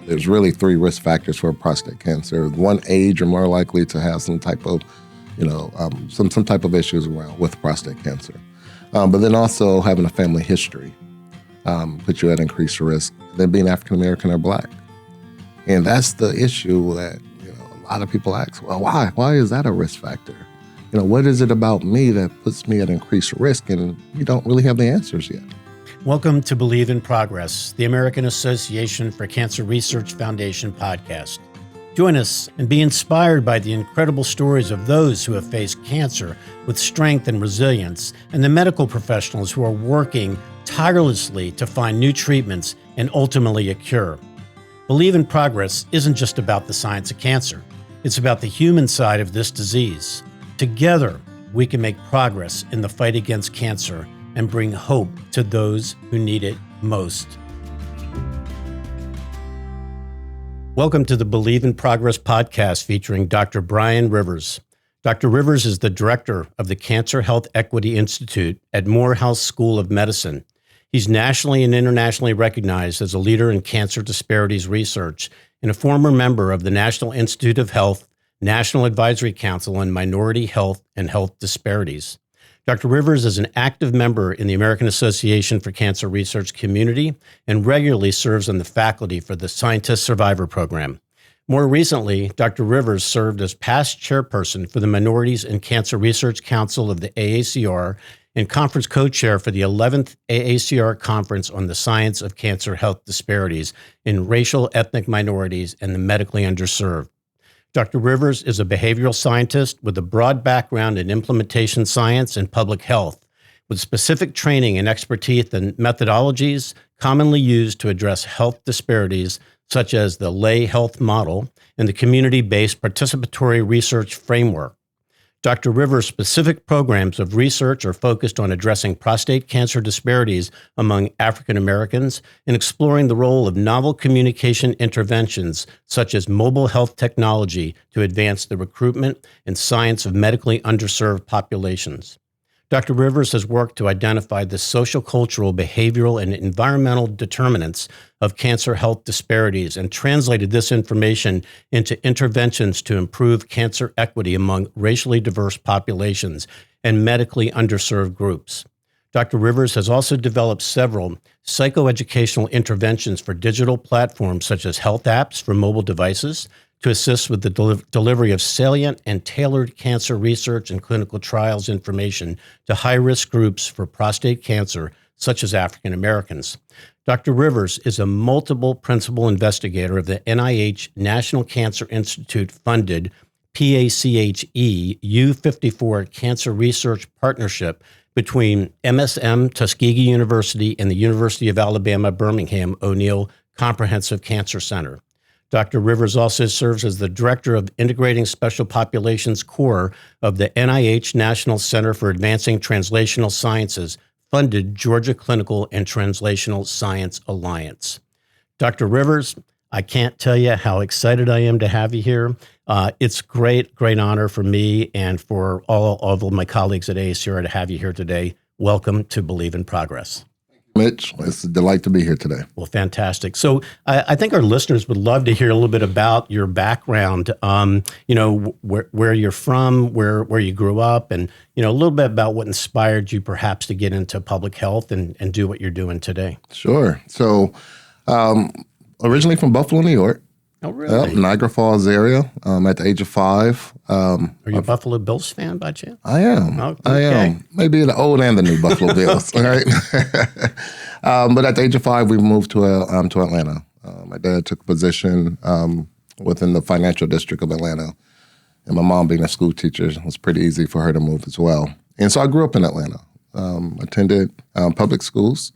there's really 3 risk factors for prostate cancer. One, age, you're more likely to have some type of, some type of issues around with prostate cancer. But then also having a family history puts you at increased risk. Then being African American or Black, and that's the issue that a lot of people ask. Well, why? Why is that a risk factor? What is it about me that puts me at increased risk? And you don't really have the answers yet. Welcome to Believe in Progress, the American Association for Cancer Research Foundation podcast. Join us and be inspired by the incredible stories of those who have faced cancer with strength and resilience, and the medical professionals who are working tirelessly to find new treatments and ultimately a cure. Believe in Progress isn't just about the science of cancer. It's about the human side of this disease. Together, we can make progress in the fight against cancer and bring hope to those who need it most. Welcome to the Believe in Progress podcast featuring Dr. Brian Rivers. Dr. Rivers is the director of the Cancer Health Equity Institute at Morehouse School of Medicine. He's nationally and internationally recognized as a leader in cancer disparities research and a former member of the National Institute of Health, National Advisory Council on Minority Health and Health Disparities. Dr. Rivers is an active member in the American Association for Cancer Research community and regularly serves on the faculty for the Scientist Survivor Program. More recently, Dr. Rivers served as past chairperson for the Minorities in Cancer Research Council of the AACR and conference co-chair for the 11th AACR Conference on the Science of Cancer Health Disparities in Racial Ethnic Minorities and the Medically Underserved. Dr. Rivers is a behavioral scientist with a broad background in implementation science and public health, with specific training and expertise in methodologies commonly used to address health disparities, such as the lay health model and the community-based participatory research framework. Dr. Rivers' specific programs of research are focused on addressing prostate cancer disparities among African Americans and exploring the role of novel communication interventions such as mobile health technology to advance the recruitment and science of medically underserved populations. Dr. Rivers has worked to identify the social, cultural, behavioral, and environmental determinants of cancer health disparities and translated this information into interventions to improve cancer equity among racially diverse populations and medically underserved groups. Dr. Rivers has also developed several psychoeducational interventions for digital platforms such as health apps for mobile devices, to assist with the delivery of salient and tailored cancer research and clinical trials information to high-risk groups for prostate cancer, such as African Americans. Dr. Rivers is a multiple principal investigator of the NIH National Cancer Institute-funded PACHE U54 Cancer Research Partnership between MSM Tuskegee University and the University of Alabama Birmingham O'Neill Comprehensive Cancer Center. Dr. Rivers also serves as the Director of Integrating Special Populations Core of the NIH National Center for Advancing Translational Sciences, funded Georgia Clinical and Translational Science Alliance. Dr. Rivers, I can't tell you how excited I am to have you here. It's great honor for me and for all of my colleagues at AACR to have you here today. Welcome to Believe in Progress. Mitch, it's a delight to be here today. Well, fantastic. So I think our listeners would love to hear a little bit about your background, where you're from, where you grew up, and, a little bit about what inspired you perhaps to get into public health and do what you're doing today. Sure. So originally from Buffalo, New York. Oh, really? Niagara Falls area at the age of 5. Are you a Buffalo Bills fan by chance? I am. Okay. I am. Maybe the old and the new Buffalo Bills. All right. But at the age of 5, we moved to Atlanta. My dad took a position within the financial district of Atlanta. And my mom, being a school teacher, it was pretty easy for her to move as well. And so I grew up in Atlanta. Attended public schools,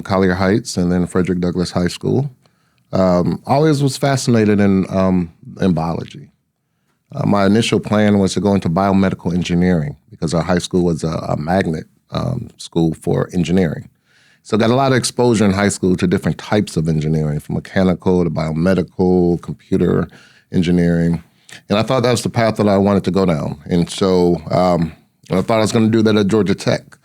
Collier Heights, and then Frederick Douglass High School. Always was fascinated in biology. My initial plan was to go into biomedical engineering because our high school was a magnet school for engineering. So got a lot of exposure in high school to different types of engineering, from mechanical to biomedical, computer engineering. And I thought that was the path that I wanted to go down. And so I thought I was going to do that at Georgia Tech.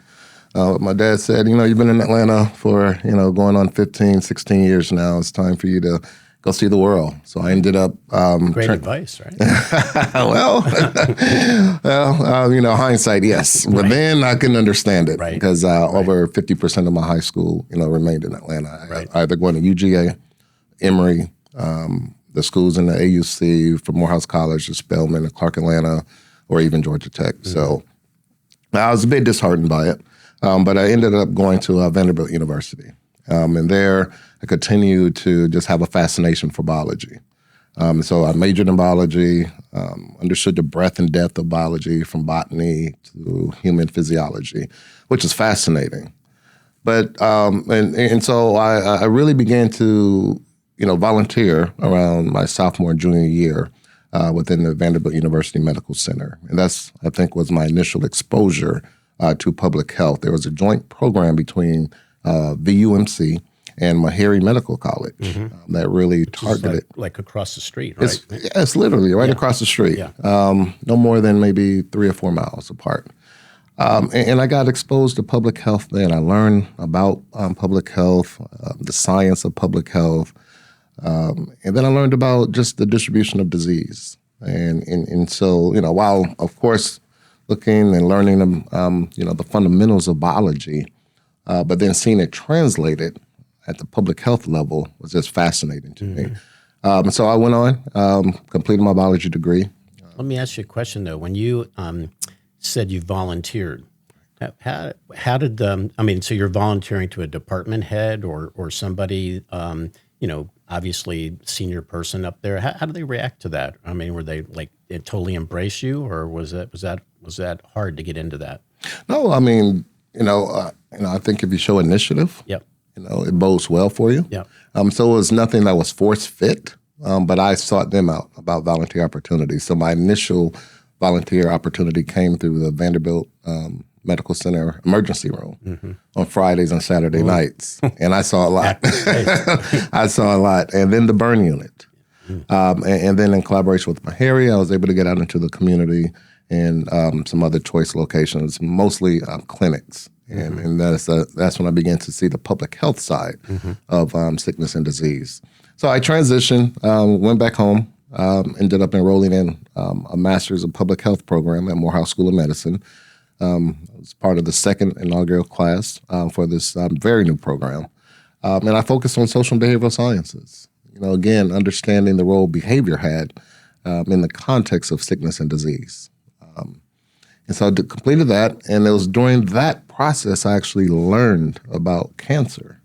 My dad said, you've been in Atlanta for, going on 15, 16 years now. It's time for you to go see the world. So I ended up Great advice, right? well, hindsight, yes. But then I couldn't understand it because over 50% of my high school, remained in Atlanta. I either going to UGA, Emory, the schools in the AUC, from Morehouse College to Spelman, Clark Atlanta, or even Georgia Tech. Mm-hmm. So I was a bit disheartened by it, but I ended up going to Vanderbilt University. And there I continued to just have a fascination for biology. So I majored in biology, understood the breadth and depth of biology from botany to human physiology, which is fascinating. But so I really began to volunteer around my sophomore and junior year within the Vanderbilt University Medical Center. And that's, I think, was my initial exposure to public health. There was a joint program between VUMC and Meharry Medical College that really targeted. Like across the street, right? It's literally right across the street, no more than maybe 3 or 4 miles apart. And I got exposed to public health then. I learned about public health, the science of public health, and then I learned about just the distribution of disease. And so, while, of course, looking and learning, the fundamentals of biology, but then seeing it translated at the public health level was just fascinating to me. So I went on, completed my biology degree. Let me ask you a question, though. When you said you volunteered, how did so you're volunteering to a department head or somebody, obviously senior person up there. How do they react to that? I mean, were they like it totally embrace you, or was that hard to get into that? No, I mean, I think if you show initiative, it bodes well for you. So it was nothing that was force fit, but I sought them out about volunteer opportunities. So my initial volunteer opportunity came through the Vanderbilt Medical Center emergency room on Fridays and Saturday nights. And I saw a lot. I saw a lot. And then the burn unit. And then in collaboration with Meharry, I was able to get out into the community and some other choice locations, mostly clinics. And that's when I began to see the public health side of sickness and disease. So I transitioned, went back home, ended up enrolling in a master's of public health program at Morehouse School of Medicine. I was part of the second inaugural class for this very new program. And I focused on social and behavioral sciences. Again, understanding the role behavior had in the context of sickness and disease. And so I completed that, and it was during that process I actually learned about cancer,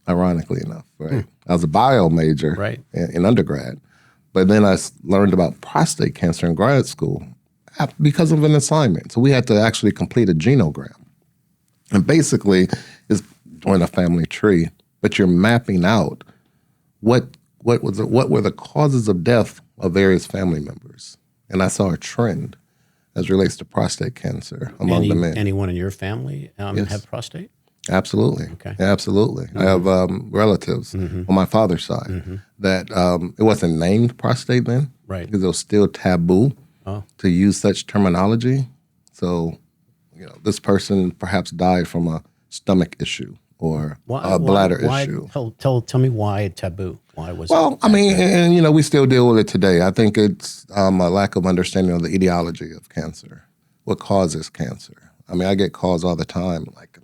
ironically enough. Right? I was a bio major in undergrad, but then I learned about prostate cancer in grad school because of an assignment. So we had to actually complete a genogram. And basically, it's doing a family tree, but you're mapping out what were the causes of death of various family members. And I saw a trend as relates to prostate cancer among the men. Anyone in your family have prostate? Absolutely. Okay. Absolutely. I have relatives on my father's side that it wasn't named prostate then, because it was still taboo to use such terminology. So, this person perhaps died from a stomach issue or a bladder issue. Tell me why taboo. Why was Well, I mean, and we still deal with it today. I think it's a lack of understanding of the etiology of cancer. What causes cancer? I mean, I get calls all the time like,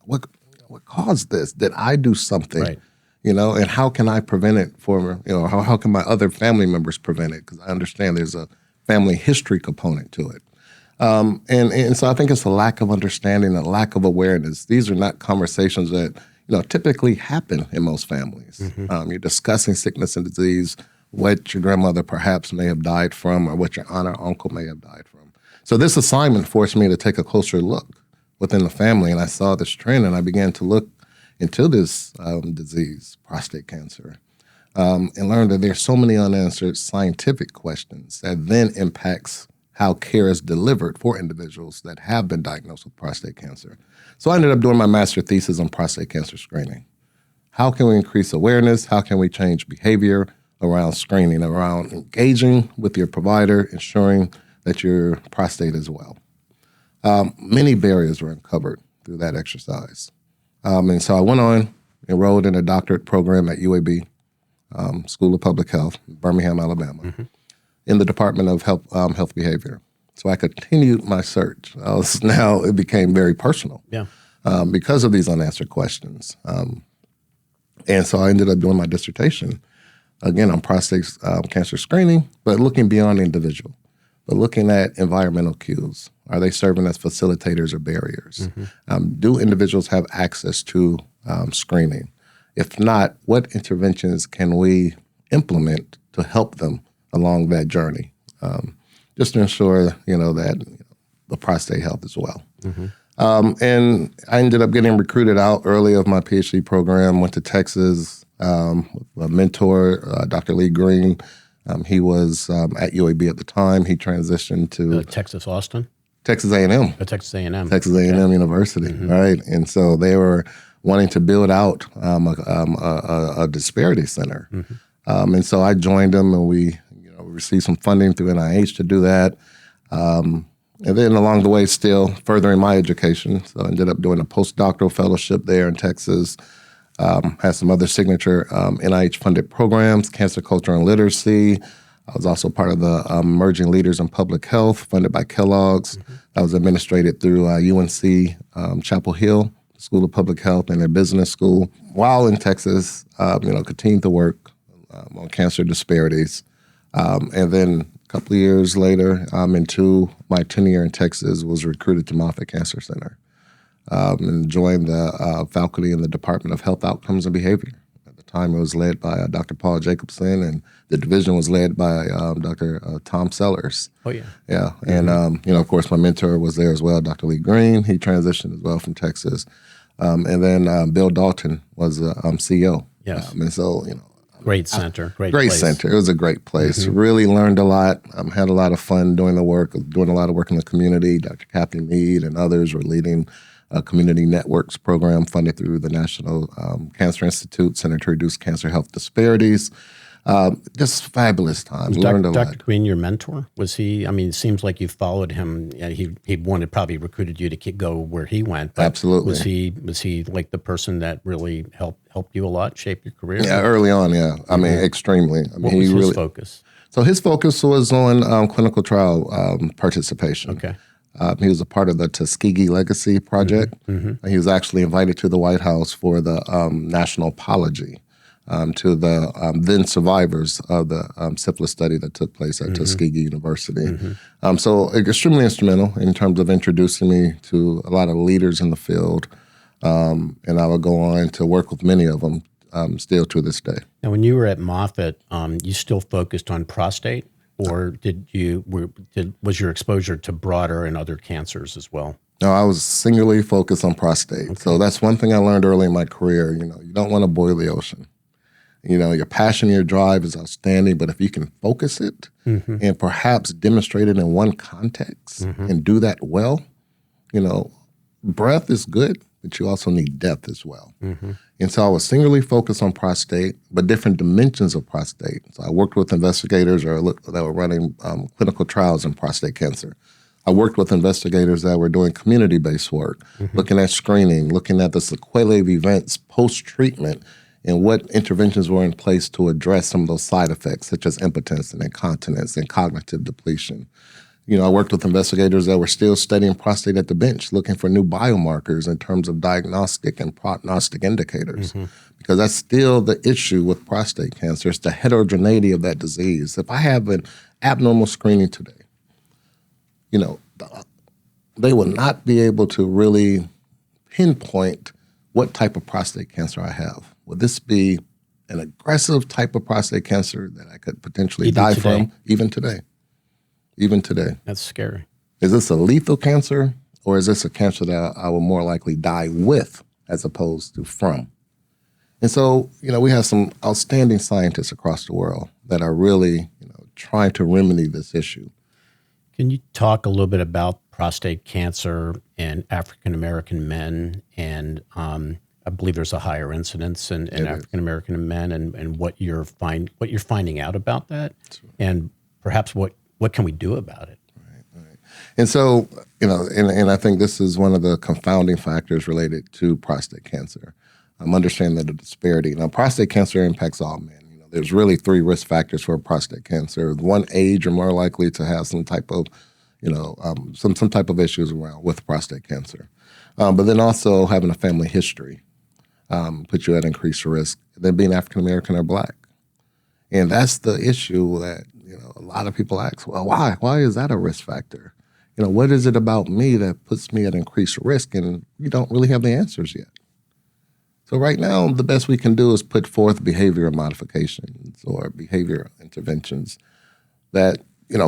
what caused this? Did I do something? And how can I prevent it how can my other family members prevent it? Because I understand there's a family history component to it. And so I think it's a lack of understanding, a lack of awareness. These are not conversations that typically happen in most families. You're discussing sickness and disease, what your grandmother perhaps may have died from, or what your aunt or uncle may have died from. So this assignment forced me to take a closer look within the family, and I saw this trend, and I began to look into this disease, prostate cancer, and learned that there's so many unanswered scientific questions that then impacts how care is delivered for individuals that have been diagnosed with prostate cancer. So I ended up doing my master thesis on prostate cancer screening. How can we increase awareness? How can we change behavior around screening, around engaging with your provider, ensuring that your prostate is well? Many barriers were uncovered through that exercise. And so I went on, enrolled in a doctorate program at UAB, School of Public Health, Birmingham, Alabama, in the Department of Health Behavior. So I continued my search. It became very personal because of these unanswered questions. And so I ended up doing my dissertation, again, on prostate cancer screening, but looking beyond the individual, but looking at environmental cues. Are they serving as facilitators or barriers? Do individuals have access to screening? If not, what interventions can we implement to help them along that journey, just to ensure, that the prostate health as well. And I ended up getting recruited out early of my PhD program, went to Texas with a mentor, Dr. Lee Green. He was at UAB at the time. He transitioned to Texas Austin? Texas A&M. Texas A&M. Texas A&M University, right? And so they were wanting to build out a disparity center. And so I joined them, and we received some funding through NIH to do that. And then along the way, still furthering my education. So I ended up doing a postdoctoral fellowship there in Texas. Had some other signature NIH-funded programs, cancer culture and literacy. I was also part of the Emerging Leaders in Public Health, funded by Kellogg's. That was administrated through UNC Chapel Hill School of Public Health and their business school. While in Texas, continued to work on cancer disparities. And then a couple of years later, into my tenure in Texas, was recruited to Moffitt Cancer Center and joined the faculty in the Department of Health Outcomes and Behavior. At the time, it was led by Dr. Paul Jacobson, and the division was led by Dr. Tom Sellers. Oh, yeah. Yeah. And, of course, my mentor was there as well, Dr. Lee Green. He transitioned as well from Texas. And then Bill Dalton was the CEO. Yes. And so, Great center. Great place. Center. It was a great place. Really learned a lot. Had a lot of fun doing the work, doing a lot of work in the community. Dr. Kathy Mead and others were leading a community networks program funded through the National Cancer Institute, Center to Reduce Cancer Health Disparities. Just fabulous time. Learned a lot. Dr. Green, your mentor? Was he, it seems like you followed him. He probably recruited you to go where he went. But absolutely. Was he like the person that really helped you a lot, shape your career? Yeah, early on, yeah. Extremely. What was his focus? So his focus was on clinical trial participation. Okay. He was a part of the Tuskegee Legacy Project. He was actually invited to the White House for the national apology to the then survivors of the syphilis study that took place at Tuskegee University. So extremely instrumental in terms of introducing me to a lot of leaders in the field. And I would go on to work with many of them still to this day. Now, when you were at Moffitt, you still focused on prostate? Or was your exposure to broader and other cancers as well? No, I was singularly focused on prostate. Okay. So that's one thing I learned early in my career. You don't want to boil the ocean. Your passion, your drive is outstanding, but if you can focus it and perhaps demonstrate it in one context and do that well, breadth is good, but you also need depth as well. And so I was singularly focused on prostate, but different dimensions of prostate. So I worked with investigators that were running clinical trials in prostate cancer. I worked with investigators that were doing community-based work, looking at screening, looking at the sequelae of events post-treatment, and what interventions were in place to address some of those side effects, such as impotence and incontinence and cognitive depletion. I worked with investigators that were still studying prostate at the bench, looking for new biomarkers in terms of diagnostic and prognostic indicators, because that's still the issue with prostate cancer. It's the heterogeneity of that disease. If I have an abnormal screening today, they will not be able to really pinpoint what type of prostate cancer I have. Would this be an aggressive type of prostate cancer that I could potentially die from even today? Even today. That's scary. Is this a lethal cancer, or is this a cancer that I will more likely die with as opposed to from? And so, we have some outstanding scientists across the world that are really, trying to remedy this issue. Can you talk a little bit about prostate cancer in African-American men? And I believe there's a higher incidence in African-American men, and what you're finding out about that, and perhaps what can we do about it? Right. And so, and I think this is one of the confounding factors related to prostate cancer. I'm understanding the disparity. Now, prostate cancer impacts all men. there's really 3 risk factors for prostate cancer. One, age, you're more likely to have some type of, some type of issues around with prostate cancer. But then also having a family history puts you at increased risk. Then being African American or Black, and that's the issue that a lot of people ask. Well, why? Why is that a risk factor? What is it about me that puts me at increased risk? And you don't really have the answers yet. So right now, the best we can do is put forth behavior modifications or behavior interventions that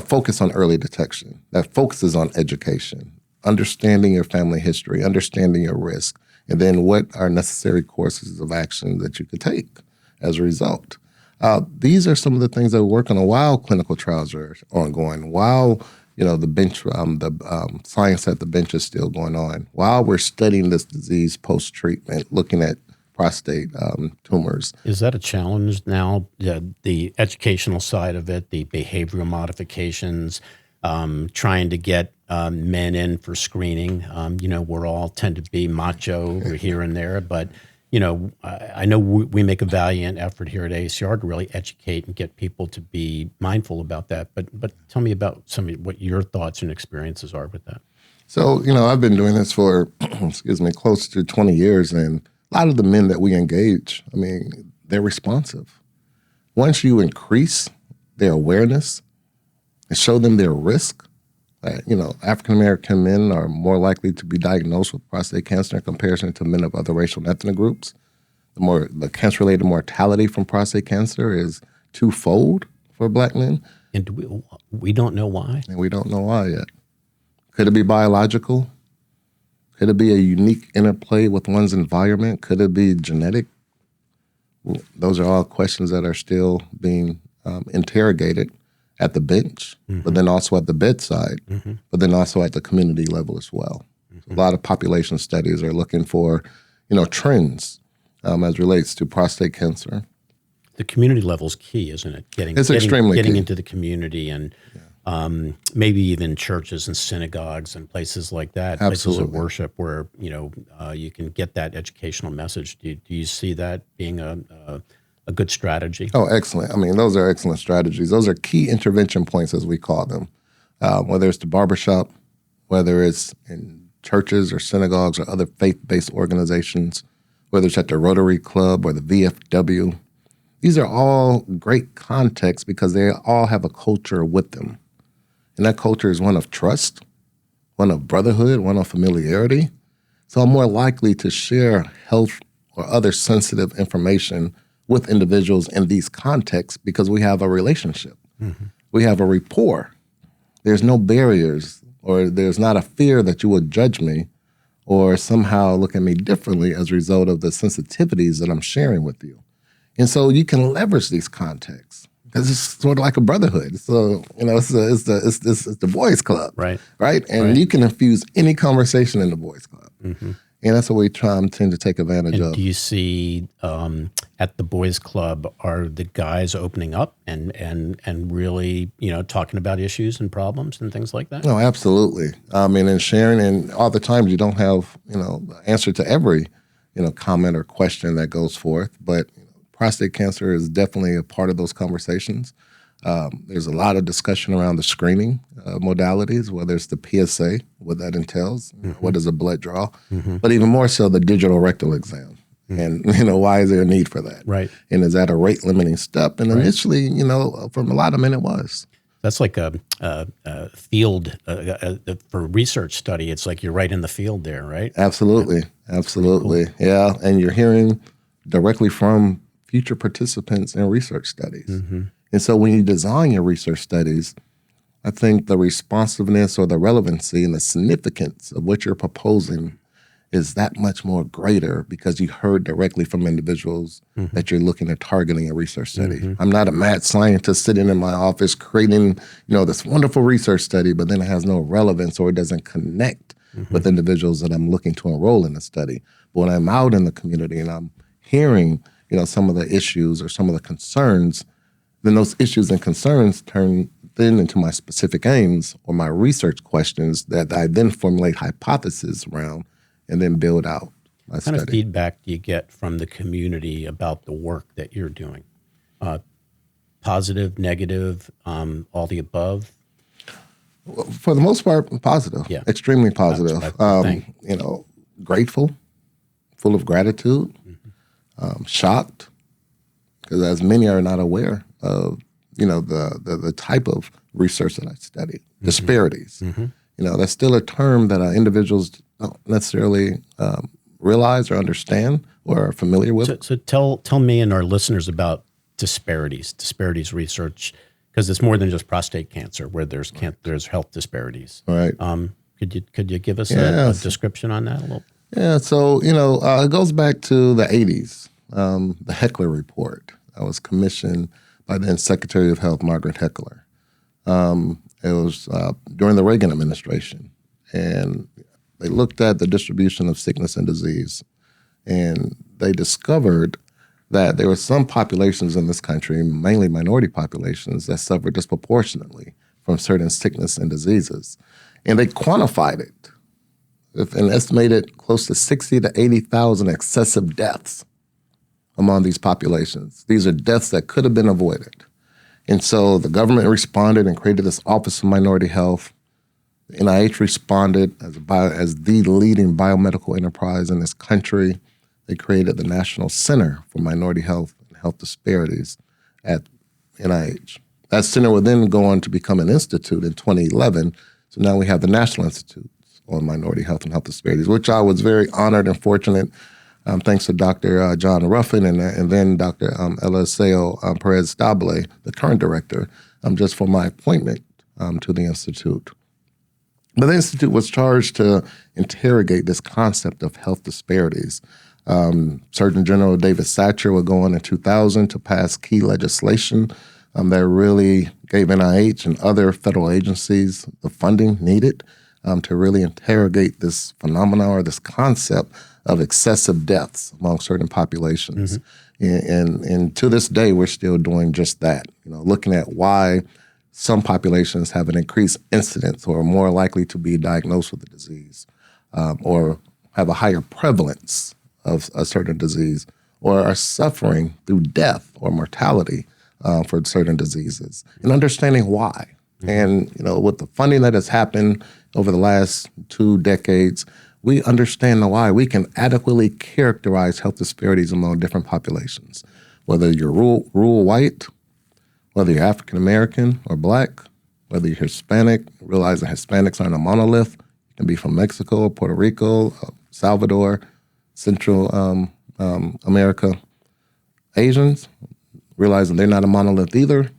focus on early detection, that focuses on education, understanding your family history, understanding your risk, and then what are necessary courses of action that you could take as a result. These are some of the things that we're working on while clinical trials are ongoing, while the bench, science at the bench is still going on, while we're studying this disease post-treatment, looking at prostate tumors. Is that a challenge now, the educational side of it, the behavioral modifications, trying to get men in for screening? We're all tend to be macho here and there, but I know we make a valiant effort here at ACR to really educate and get people to be mindful about that. But tell me about what your thoughts and experiences are with that. So, I've been doing this for, close to 20 years. And a lot of the men that we engage, they're responsive. Once you increase their awareness and show them their risk, African-American men are more likely to be diagnosed with prostate cancer in comparison to men of other racial and ethnic groups. The cancer-related mortality from prostate cancer is 2-fold for Black men. And we don't know why? And we don't know why yet. Could it be biological? Could it be a unique interplay with one's environment? Could it be genetic? Well, those are all questions that are still being interrogated at the bench, but then also at the bedside, but then also at the community level as well. So a lot of population studies are looking for, trends as relates to prostate cancer. The community level is key, isn't it? Getting key. Into the community and maybe even churches and synagogues and places like that, Absolutely. Places of worship where, you can get that educational message. Do you see that being a good strategy? Oh, excellent. Those are excellent strategies. Those are key intervention points, as we call them, whether it's the barbershop, whether it's in churches or synagogues or other faith-based organizations, whether it's at the Rotary Club or the VFW. These are all great contexts because they all have a culture with them. And that culture is one of trust, one of brotherhood, one of familiarity. So I'm more likely to share health or other sensitive information with individuals in these contexts because we have a relationship. We have a rapport. There's no barriers, or there's not a fear that you would judge me or somehow look at me differently as a result of the sensitivities that I'm sharing with you. And so you can leverage these contexts because it's sort of like a brotherhood. So, it's the boys club, right? And you can infuse any conversation in the boys club. And that's what we tend to take advantage of. Do you see at the boys club, are the guys opening up and really, talking about issues and problems and things like that? No, absolutely. And sharing, and all the times you don't have, the answer to every, comment or question that goes forth. But prostate cancer is definitely a part of those conversations. There's a lot of discussion around the screening modalities, whether it's the PSA, what that entails, what is a blood draw, but even more so the digital rectal exam. And, why is there a need for that? Right. And is that a rate limiting step? And initially, from a lot of men, it was. That's like a field for research study. It's like you're right in the field there, right? Absolutely. Absolutely. Cool. Yeah. And you're hearing directly from future participants in research studies. And so when you design your research studies, I think the responsiveness or the relevancy and the significance of what you're proposing is that much more greater because you heard directly from individuals that you're looking at targeting a research study. I'm not a mad scientist sitting in my office creating, this wonderful research study, but then it has no relevance or it doesn't connect with individuals that I'm looking to enroll in the study. But when I'm out in the community and I'm hearing, some of the issues or some of the concerns, then those issues and concerns turn then into my specific aims or my research questions that I then formulate hypotheses around and then build out my study. What kind of feedback do you get from the community about the work that you're doing? positive, negative, all the above? For the most part, positive. Yeah. Extremely positive. Grateful, full of gratitude, shocked, because as many are not aware of, the type of research that I study, disparities. That's still a term that individuals don't necessarily realize or understand or are familiar with. So tell me and our listeners about disparities research, because it's more than just prostate cancer where there's health disparities. Right. Could you give us a description on that a little? Yeah. So it goes back to the 80s. The Heckler Report. I was commissioned by then Secretary of Health Margaret Heckler. It was during the Reagan administration, and they looked at the distribution of sickness and disease, and they discovered that there were some populations in this country, mainly minority populations, that suffered disproportionately from certain sickness and diseases. And they quantified it with an estimated close to 60 to 80,000 excessive deaths among these populations. These are deaths that could have been avoided. And so the government responded and created this Office of Minority Health. The NIH responded as the leading biomedical enterprise in this country. They created the National Center for Minority Health and Health Disparities at NIH. That center would then go on to become an institute in 2011. So now we have the National Institute on Minority Health and Health Disparities, which I was very honored and fortunate, thanks to Dr. John Ruffin and then Dr. Eliseo Perez-Stable, the current director, just for my appointment to the Institute. But the Institute was charged to interrogate this concept of health disparities. Surgeon General David Satcher would go on in 2000 to pass key legislation that really gave NIH and other federal agencies the funding needed to really interrogate this phenomenon or this concept of excessive deaths among certain populations. And to this day, we're still doing just that, looking at why some populations have an increased incidence or are more likely to be diagnosed with the disease or have a higher prevalence of a certain disease or are suffering through death or mortality for certain diseases, and understanding why. And, with the funding that has happened over the last 2 decades, we understand the why. We can adequately characterize health disparities among different populations, whether you're rural white, whether you're African American or Black, whether you're Hispanic. Realize that Hispanics aren't a monolith. You can be from Mexico, Puerto Rico, Salvador, Central America. Asians, realizing they're not a monolith either.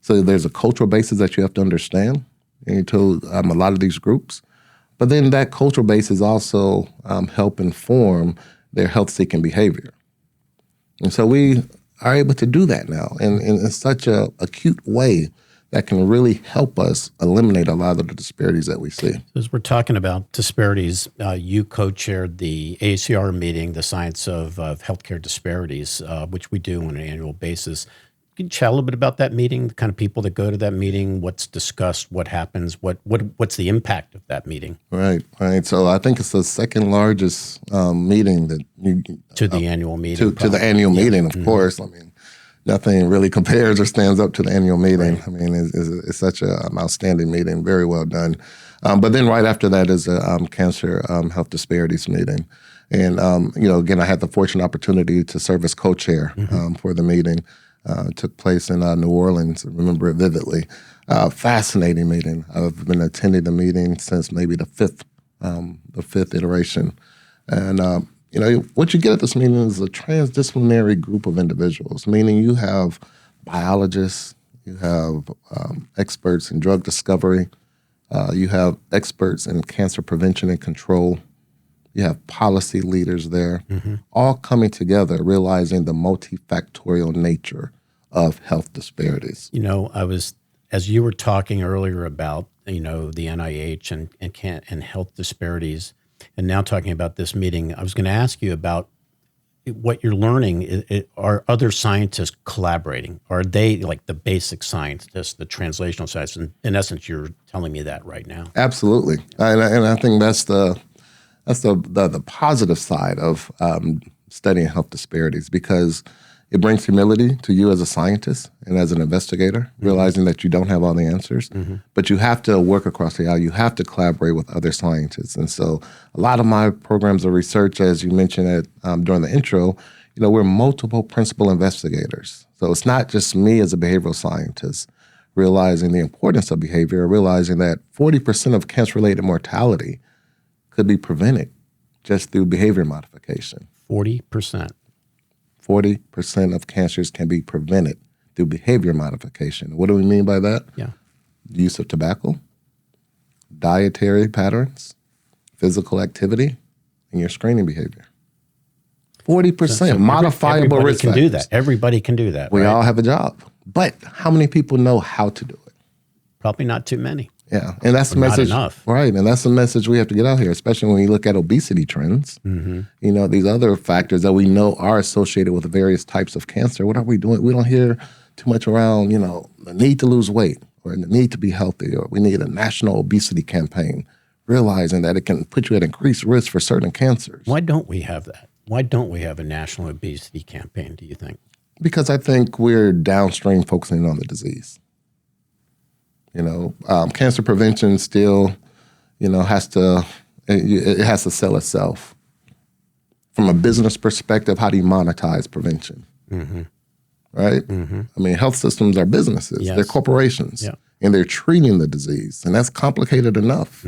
So there's a cultural basis that you have to understand into a lot of these groups. But then that cultural basis also help inform their health-seeking behavior. And so we are able to do that now in such a acute way that can really help us eliminate a lot of the disparities that we see. As we're talking about disparities, you co-chaired the ACR meeting, the Science of Healthcare Disparities, which we do on an annual basis. Can you chat a little bit about that meeting, the kind of people that go to that meeting, what's discussed, what happens, what's the impact of that meeting? Right. So I think it's the second largest meeting that to the annual meeting. To the annual meeting, of course. I mean, nothing really compares or stands up to the annual meeting. Right. I mean, it's such an outstanding meeting, very well done. But then right after that is a cancer health disparities meeting. And, again, I had the fortunate opportunity to serve as co-chair for the meeting. Took place in New Orleans. I remember it vividly. Fascinating meeting. I've been attending the meeting since maybe the fifth iteration. And, what you get at this meeting is a transdisciplinary group of individuals, meaning you have biologists, you have experts in drug discovery, you have experts in cancer prevention and control, you have policy leaders there, all coming together, realizing the multifactorial nature of health disparities. As you were talking earlier about, the NIH and health disparities, and now talking about this meeting, I was going to ask you about what you're learning. Are other scientists collaborating? Are they like the basic scientists, the translational scientists? In essence, you're telling me that right now. Absolutely, and I think that's the positive side of studying health disparities, because It brings humility to you as a scientist and as an investigator, realizing that you don't have all the answers, but you have to work across the aisle. You have to collaborate with other scientists. And so a lot of my programs of research, as you mentioned during the intro, we're multiple principal investigators. So it's not just me as a behavioral scientist realizing the importance of behavior, realizing that 40% of cancer-related mortality could be prevented just through behavior modification. 40%. 40% of cancers can be prevented through behavior modification. What do we mean by that? Yeah. Use of tobacco, dietary patterns, physical activity, and your screening behavior. 40% modifiable risk factors. Everybody can do that. Everybody can do that. We all have a job. But how many people know how to do it? Probably not too many. Yeah, and that's the message. Not enough. Right, and that's the message we have to get out here, especially when you look at obesity trends. These other factors that we know are associated with various types of cancer. What are we doing? We don't hear too much around, the need to lose weight or the need to be healthy, or we need a national obesity campaign, realizing that it can put you at increased risk for certain cancers. Why don't we have that? Why don't we have a national obesity campaign, do you think? Because I think we're downstream focusing on the disease. Cancer prevention still, has to sell itself. From a business perspective, how do you monetize prevention? Right? I mean, health systems are businesses. Yes. They're corporations. Yeah. And they're treating the disease. And that's complicated enough.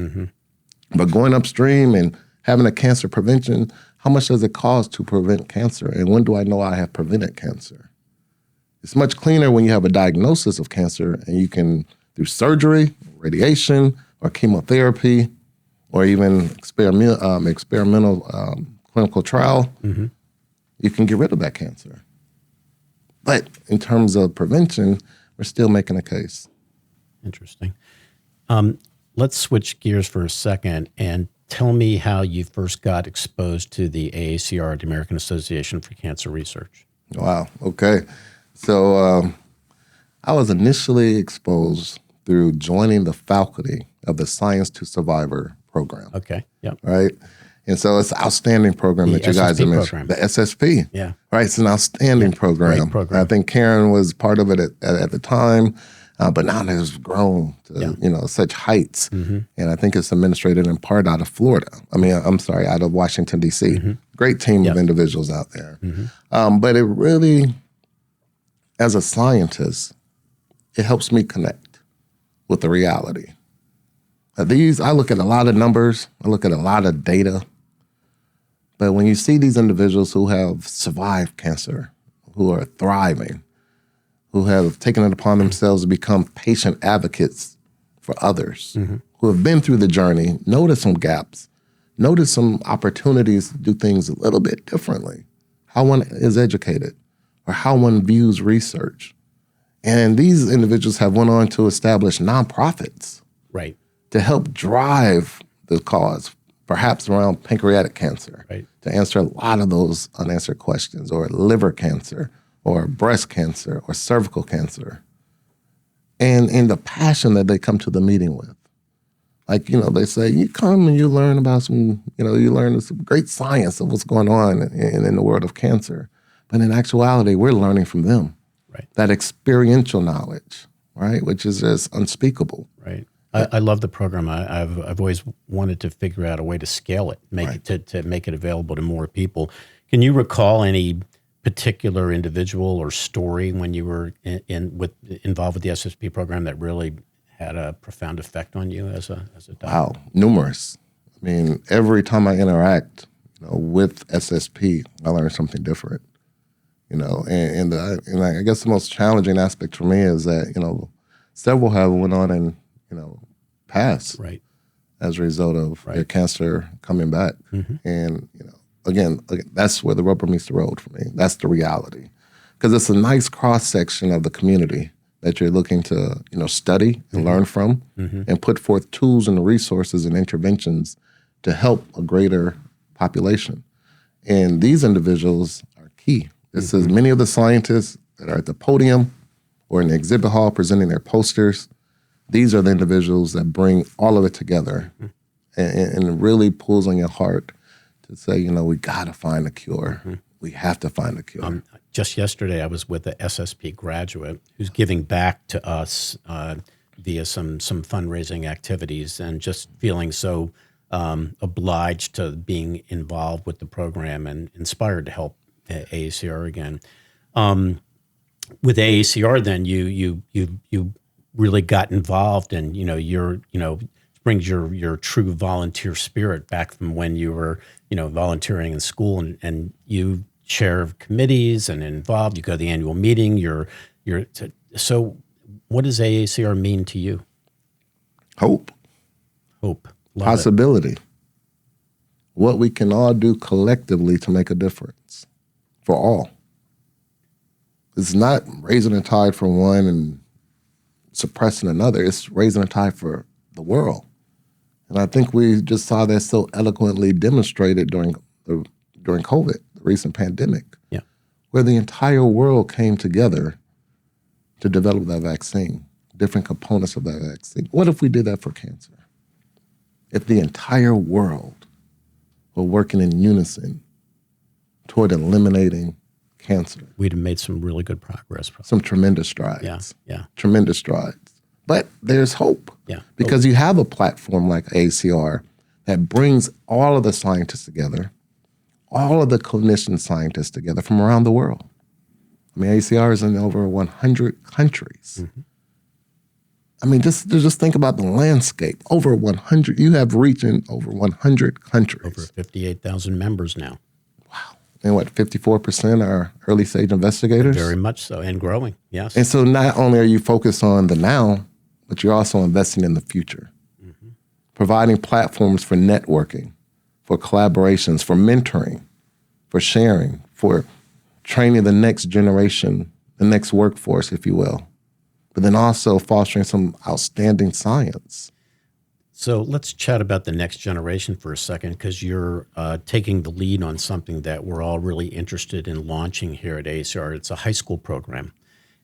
But going upstream and having a cancer prevention, how much does it cost to prevent cancer? And when do I know I have prevented cancer? It's much cleaner when you have a diagnosis of cancer and you can, through surgery, radiation, or chemotherapy, or even experimental clinical trial, you can get rid of that cancer. But in terms of prevention, we're still making a case. Interesting. Let's switch gears for a second and tell me how you first got exposed to the AACR, the American Association for Cancer Research. Wow. Okay. So I was initially exposed through joining the faculty of the Science to Survivor program. Okay. Yep. Right. And so it's an outstanding program that you guys have mentioned. The SSP. Yeah. Right. It's an outstanding program. Great program. I think Karen was part of it at the time. But now it's grown to, such heights. And I think it's administrated in part out of Florida. Out of Washington, D.C. Great team of individuals out there. But it really, as a scientist, it helps me connect with the reality. I look at a lot of numbers. I look at a lot of data. But when you see these individuals who have survived cancer, who are thriving, who have taken it upon themselves to become patient advocates for others, who have been through the journey, notice some gaps, notice some opportunities to do things a little bit differently, how one is educated or how one views research. And these individuals have went on to establish nonprofits to help drive the cause, perhaps around pancreatic cancer, to answer a lot of those unanswered questions, or liver cancer, or breast cancer, or cervical cancer, and in the passion that they come to the meeting with. They say, you come and you learn about you learn some great science of what's going on in the world of cancer. But in actuality, we're learning from them. That experiential knowledge, which is just unspeakable. I love the program. I've always wanted to figure out a way to scale it, to make it available to more people. Can you recall any particular individual or story when you were involved with the SSP program that really had a profound effect on you as a doctor? Wow, numerous. Every time I interact with SSP, I learn something different. And I guess the most challenging aspect for me is that several have went on and passed as a result of their cancer coming back. And Again, that's where the rubber meets the road for me. That's the reality. Because it's a nice cross-section of the community that you're looking to, study and learn from and put forth tools and resources and interventions to help a greater population. And these individuals are key. This is many of the scientists that are at the podium or in the exhibit hall presenting their posters. These are the individuals that bring all of it together and it really pulls on your heart to say, we got to find a cure. We have to find a cure. just yesterday I was with a SSP graduate who's giving back to us via some fundraising activities, and just feeling so obliged to being involved with the program and inspired to help AACR again. With AACR, then you really got involved, and brings your true volunteer spirit back from when you were volunteering in school, and you chair committees and involved. You go to the annual meeting. So what does AACR mean to you? Hope. Love possibility. It. What we can all do collectively to make a difference for all. It's not raising a tide for one and suppressing another. It's raising a tide for the world. And I think we just saw that so eloquently demonstrated during COVID, the recent pandemic, where the entire world came together to develop that vaccine, different components of that vaccine. What if we did that for cancer? If the entire world were working in unison toward eliminating cancer. We'd have made some really good progress. Probably. Some tremendous strides. Yeah. Tremendous strides. But there's hope. Yeah. Because you have a platform like AACR that brings all of the scientists together, all of the clinician scientists together from around the world. I mean, AACR is in over 100 countries. Mm-hmm. I mean, just think about the landscape. Over 100, you have reach in over 100 countries. Over 58,000 members now. Wow. And 54% are early stage investigators? Very much so, and growing, yes. And so not only are you focused on the now, but you're also investing in the future. Mm-hmm. Providing platforms for networking, for collaborations, for mentoring, for sharing, for training the next generation, the next workforce, if you will. But then also fostering some outstanding science. So let's chat about the next generation for a second, because you're taking the lead on something that we're all really interested in launching here at AACR. It's a high school program.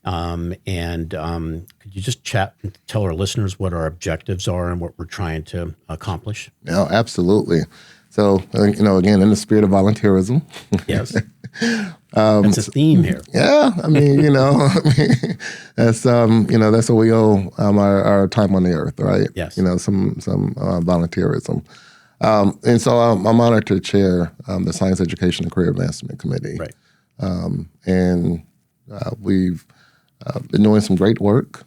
Could you just chat and tell our listeners what our objectives are and what we're trying to accomplish? No, absolutely. So, again, in the spirit of volunteerism. Yes. That's a theme here. Yeah. I mean, that's, that's what we owe our time on the earth, right? Yes. Some volunteerism. And so I'm honored to chair the Science Education and Career Advancement Committee. Right. We've been doing some great work,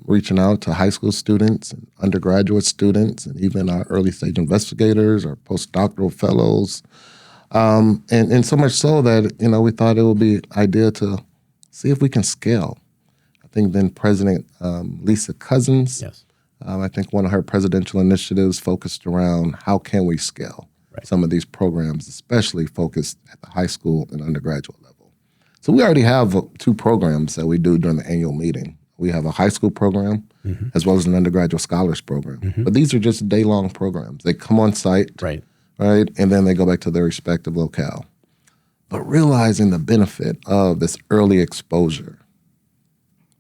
reaching out to high school students and undergraduate students, and even our early stage investigators, our postdoctoral fellows. And so much so that, we thought it would be ideal to see if we can scale. I think then President Lisa Cousins, yes. I think one of her presidential initiatives focused around how can we scale some of these programs, especially focused at the high school and undergraduate level. So we already have 2 programs that we do during the annual meeting. We have a high school program as well as an undergraduate scholars program. Mm-hmm. But these are just day-long programs. They come on site, right, and then they go back to their respective locale. But realizing the benefit of this early exposure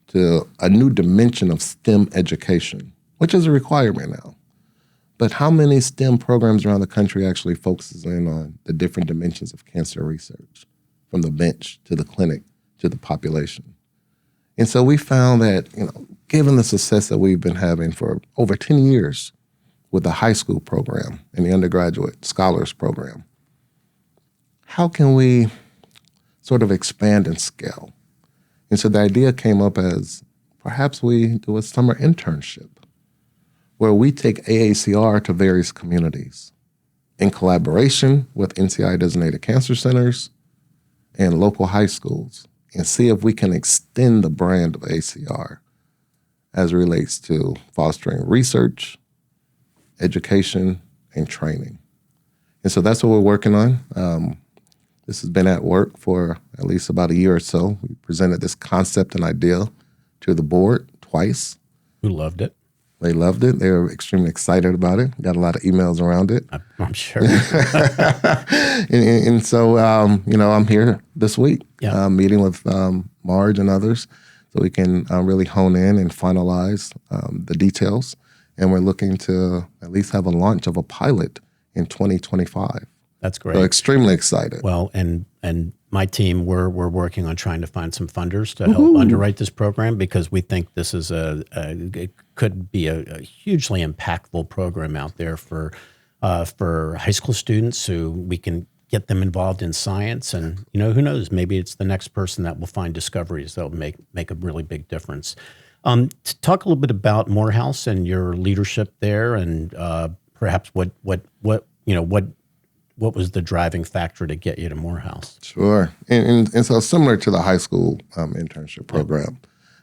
to a new dimension of STEM education, which is a requirement now. But how many STEM programs around the country actually focuses in on the different dimensions of cancer research, from the bench to the clinic to the population? And so we found that, given the success that we've been having for over 10 years with the high school program and the undergraduate scholars program, how can we sort of expand and scale? And so the idea came up as perhaps we do a summer internship where we take AACR to various communities in collaboration with NCI-designated cancer centers and local high schools, and see if we can extend the brand of AACR as it relates to fostering research, education, and training. And so that's what we're working on. This has been at work for at least about a year or so. We presented this concept and idea to the board twice. Who loved it? They loved it. They were extremely excited about it. Got a lot of emails around it. I'm sure. and so, I'm here this week meeting with Marge and others so we can really hone in and finalize the details. And we're looking to at least have a launch of a pilot in 2025. That's great. So extremely excited. Well, and my team, we're working on trying to find some funders to help underwrite this program, because we think this is it could be a hugely impactful program out there for high school students, who we can get them involved in science, and who knows, maybe it's the next person that will find discoveries that will make a really big difference. To talk a little bit about Morehouse and your leadership there, and perhaps what was the driving factor to get you to Morehouse? Sure. And so similar to the high school internship program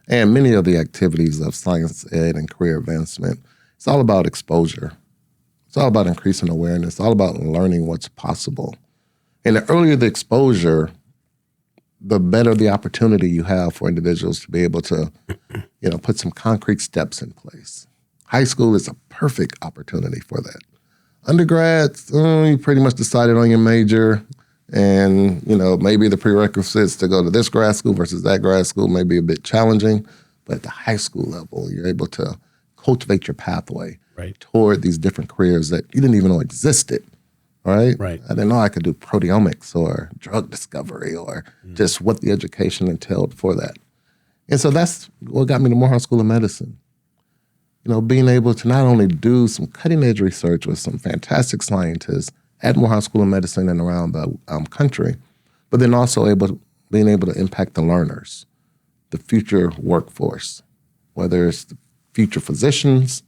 and many of the activities of science ed and career advancement, it's all about exposure. It's all about increasing awareness. It's all about learning what's possible. And the earlier the exposure, the better the opportunity you have for individuals to be able to, put some concrete steps in place. High school is a perfect opportunity for that. Undergrads, you pretty much decided on your major, and maybe the prerequisites to go to this grad school versus that grad school may be a bit challenging, but at the high school level, you're able to cultivate your pathway toward these different careers that you didn't even know existed. Right? I didn't know I could do proteomics or drug discovery or just what the education entailed for that. And so that's what got me to Morehouse School of Medicine. Being able to not only do some cutting-edge research with some fantastic scientists at Morehouse School of Medicine and around the country, but then also being able to impact the learners, the future workforce, whether it's the future physicians,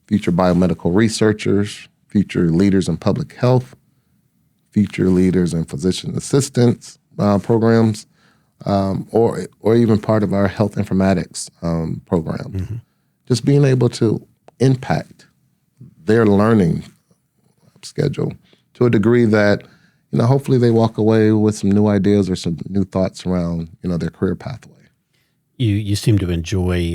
future biomedical researchers, future leaders in public health, future leaders in physician assistance programs, or even part of our health informatics program. Mm-hmm. Just being able to impact their learning schedule to a degree that, hopefully they walk away with some new ideas or some new thoughts around, their career pathway. You seem to enjoy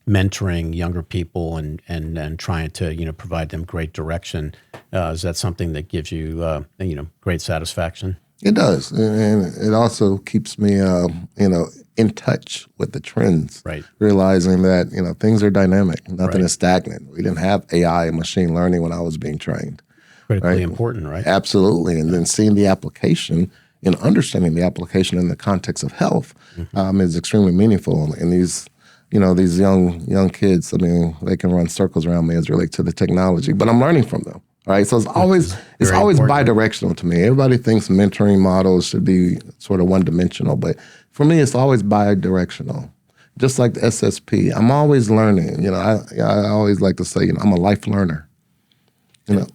mentoring younger people and trying to provide them great direction. Is that something that gives you great satisfaction? It does, and it also keeps me in touch with the trends. Right. Realizing that things are dynamic, nothing is stagnant. We didn't have AI and machine learning when I was being trained. Critically important, right? Absolutely, and then seeing the application. Understanding the application in the context of health is extremely meaningful. And these young kids, they can run circles around me as it relates to the technology, but I'm learning from them. Right, so it's always bi-directional to me. Everybody thinks mentoring models should be sort of one-dimensional, but for me, it's always bi-directional. Just like the SSP, I'm always learning. I always like to say, I'm a life learner.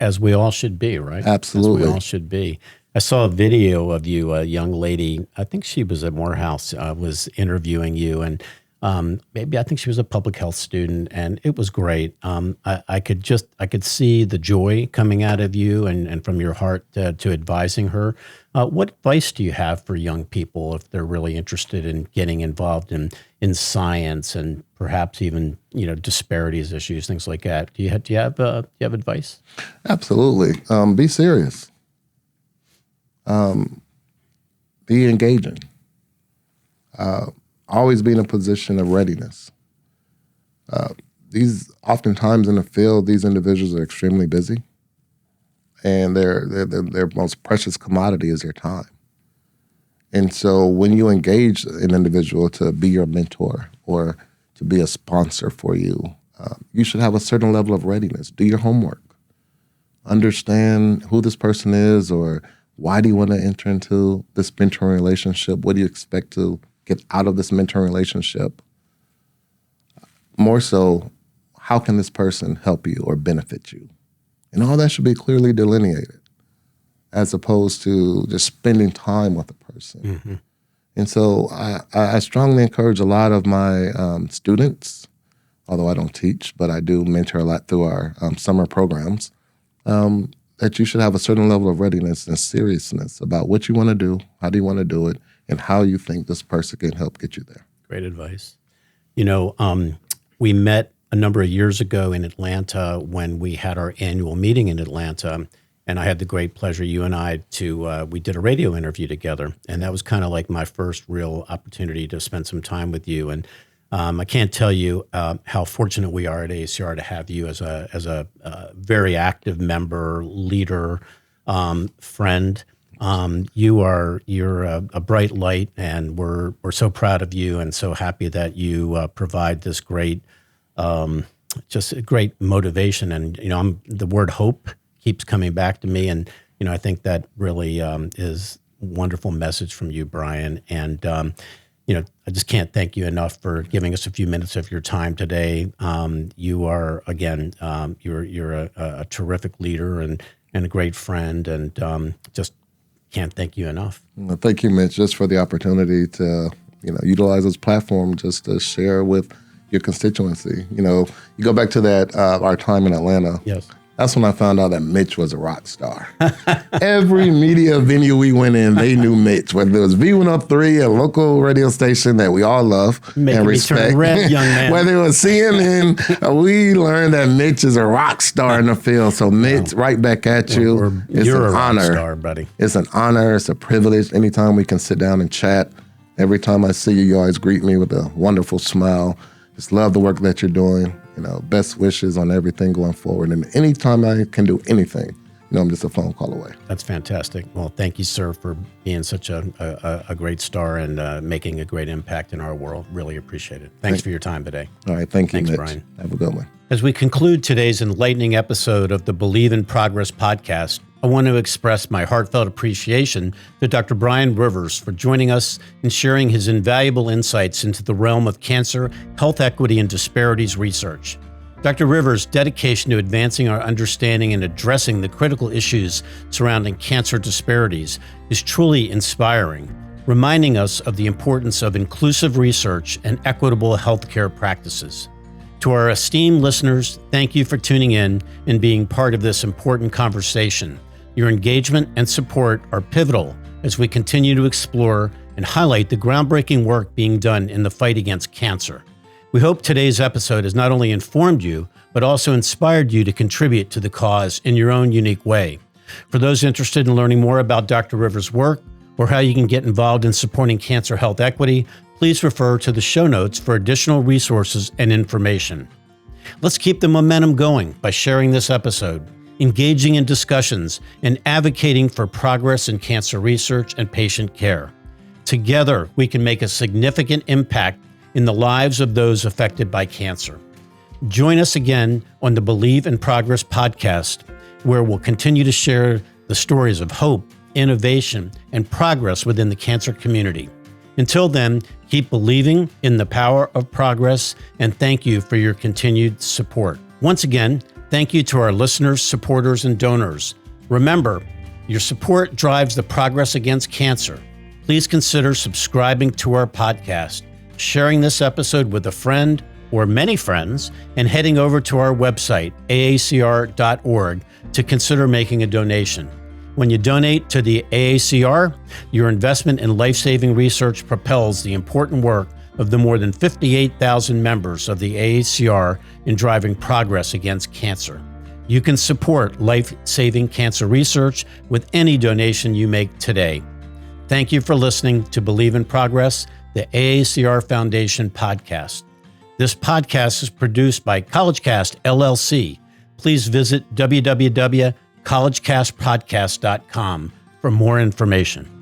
As we all should be, right? Absolutely, as we all should be. I saw a video of you, a young lady, I think she was at Morehouse, was interviewing you, and I think she was a public health student, and it was great. I could see the joy coming out of you and from your heart to advising her. What advice do you have for young people if they're really interested in getting involved in science and perhaps even disparities issues, things like that? Do you have advice? Absolutely. Be serious. Be engaging. Always be in a position of readiness. Oftentimes in the field, these individuals are extremely busy, and their most precious commodity is their time. And so when you engage an individual to be your mentor or to be a sponsor for you, you should have a certain level of readiness. Do your homework. Understand who this person is, or why do you want to enter into this mentoring relationship? What do you expect to get out of this mentoring relationship? More so, how can this person help you or benefit you? And all that should be clearly delineated, as opposed to just spending time with a person. Mm-hmm. And so I strongly encourage a lot of my students, although I don't teach, but I do mentor a lot through our summer programs, that you should have a certain level of readiness and seriousness about what you want to do, how do you want to do it, and how you think this person can help get you there. Great advice. We met a number of years ago in Atlanta when we had our annual meeting in Atlanta, and I had the great pleasure, you and I, we did a radio interview together, and that was kind of like my first real opportunity to spend some time with you. And I can't tell you how fortunate we are at ACR to have you as a very active member, leader, friend. You're a bright light, and we're so proud of you and so happy that you provide this great, just a great motivation. And the word hope keeps coming back to me, and I think that really is a wonderful message from you, Brian. And I just can't thank you enough for giving us a few minutes of your time today. You are, again, you're a terrific leader and a great friend, and just can't thank you enough. Well, thank you, Mitch, just for the opportunity to utilize this platform just to share with your constituency. You go back to that our time in Atlanta. Yes. That's when I found out that Mitch was a rock star. Every media venue we went in, they knew Mitch. Whether it was V103, a local radio station that we all love and respect. Me turn red, young man. Whether it was CNN, we learned that Mitch is a rock star in the field. So Mitch, right back at you. You're an a honor. Rock star, buddy. It's an honor. It's a privilege. Anytime we can sit down and chat. Every time I see you, you always greet me with a wonderful smile. Just love the work that you're doing. Best wishes on everything going forward. And anytime I can do anything, I'm just a phone call away. That's fantastic. Well, thank you, sir, for being such a great star and making a great impact in our world. Really appreciate it. Thanks for your time today. All right. Thank you, Thanks, Mitch. Brian. Have a good one. As we conclude today's enlightening episode of the Believe in Progress podcast, I want to express my heartfelt appreciation to Dr. Brian Rivers for joining us and sharing his invaluable insights into the realm of cancer, health equity, and disparities research. Dr. Rivers' dedication to advancing our understanding and addressing the critical issues surrounding cancer disparities is truly inspiring, reminding us of the importance of inclusive research and equitable healthcare practices. To our esteemed listeners, thank you for tuning in and being part of this important conversation. Your engagement and support are pivotal as we continue to explore and highlight the groundbreaking work being done in the fight against cancer. We hope today's episode has not only informed you, but also inspired you to contribute to the cause in your own unique way. For those interested in learning more about Dr. Rivers' work or how you can get involved in supporting cancer health equity, please refer to the show notes for additional resources and information. Let's keep the momentum going by sharing this episode, engaging in discussions, and advocating for progress in cancer research and patient care. Together, we can make a significant impact in the lives of those affected by cancer. Join us again on the Believe in Progress podcast, where we'll continue to share the stories of hope, innovation, and progress within the cancer community. Until then, keep believing in the power of progress, and thank you for your continued support. Once again, thank you to our listeners, supporters, and donors. Remember, your support drives the progress against cancer. Please consider subscribing to our podcast, sharing this episode with a friend or many friends, and heading over to our website, aacr.org, to consider making a donation. When you donate to the AACR, your investment in life-saving research propels the important work of the more than 58,000 members of the AACR in driving progress against cancer. You can support life-saving cancer research with any donation you make today. Thank you for listening to Believe in Progress, the AACR Foundation podcast. This podcast is produced by CollegeCast LLC. Please visit www.collegecastpodcast.com for more information.